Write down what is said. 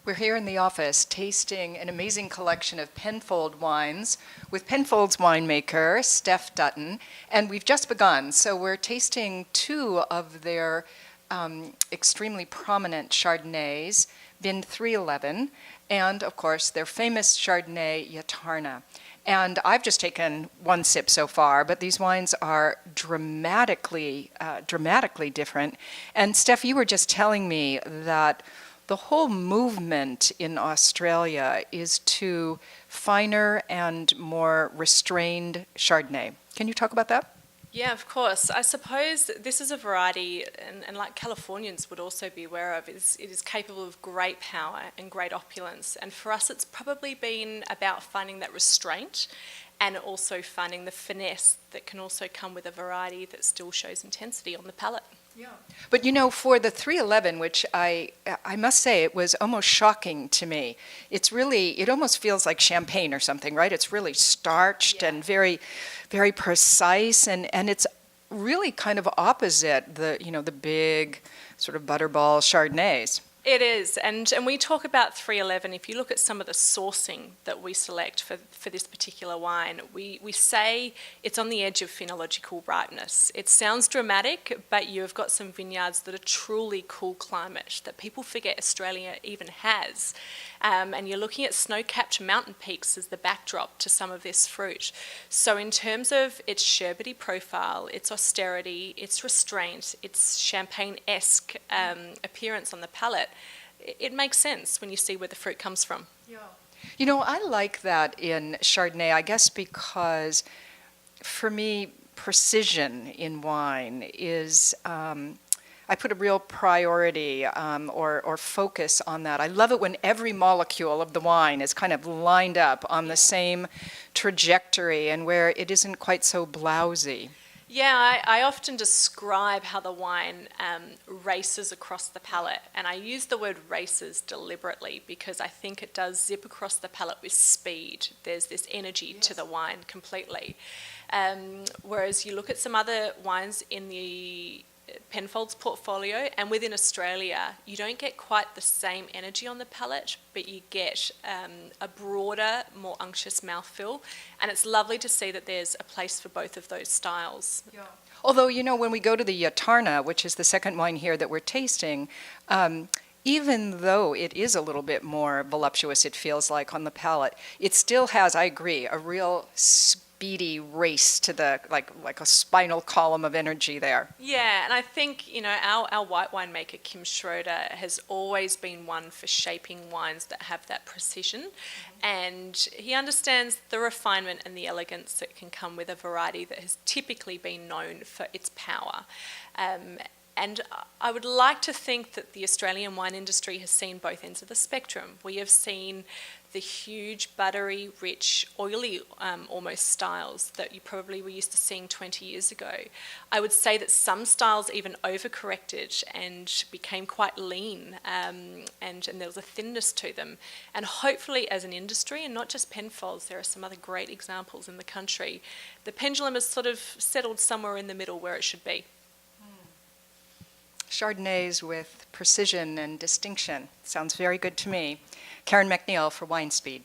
We're here in the office tasting an amazing collection of Penfold wines with Penfolds winemaker, Steph Dutton, and we've just begun. So we're tasting two of their extremely prominent Chardonnays, Bin 311, and of course their famous Chardonnay Yatarna. And I've just taken one sip so far, but these wines are dramatically different. And Steph, you were just telling me that the whole movement in Australia is to finer and more restrained Chardonnay. Can you talk about that? Yeah, of course. I suppose this is a variety, and like Californians would also be aware of, it is capable of great power and great opulence. And for us, it's probably been about finding that restraint and also finding the finesse that can also come with a variety that still shows intensity on the palate. Yeah. But you know, for the 311, which I must say, it was almost shocking to me. It's really, it almost feels like champagne or something, right? It's really starched and very, very precise, and it's really kind of opposite the big sort of butterball Chardonnays. It is, and we talk about 311. If you look at some of the sourcing that we select for this particular wine, we say it's on the edge of phenological ripeness. It sounds dramatic, but you've got some vineyards that are truly cool climate that people forget Australia even has. And you're looking at snow-capped mountain peaks as the backdrop to some of this fruit. So in terms of its sherbety profile, its austerity, its restraint, its champagne-esque appearance on the palate, it makes sense when you see where the fruit comes from. Yeah. You know, I like that in Chardonnay, I guess because for me, precision in wine is, I put a real priority or focus on that. I love it when every molecule of the wine is kind of lined up on the same trajectory and where it isn't quite so blousy. Yeah, I often describe how the wine races across the palate, and I use the word races deliberately because I think it does zip across the palate with speed. There's this energy to the wine completely. Whereas you look at some other wines in the Penfolds portfolio, and within Australia, you don't get quite the same energy on the palate, but you get a broader, more unctuous mouthfeel, and it's lovely to see that there's a place for both of those styles. Yeah. Although, you know, when we go to the Yatarna, which is the second wine here that we're tasting, even though it is a little bit more voluptuous, it feels like on the palate, it still has, I agree, a real speedy race to the like a spinal column of energy there. Yeah, and I think, you know, our white winemaker Kim Schroeder has always been one for shaping wines that have that precision, and he understands the refinement and the elegance that can come with a variety that has typically been known for its power. And I would like to think that the Australian wine industry has seen both ends of the spectrum. We have seen the huge, buttery, rich, oily almost styles that you probably were used to seeing 20 years ago. I would say that some styles even overcorrected and became quite lean, and there was a thinness to them. And hopefully as an industry, and not just Penfolds, there are some other great examples in the country, the pendulum has sort of settled somewhere in the middle where it should be. Chardonnays with precision and distinction. Sounds very good to me. Karen McNeil for Wine Speed.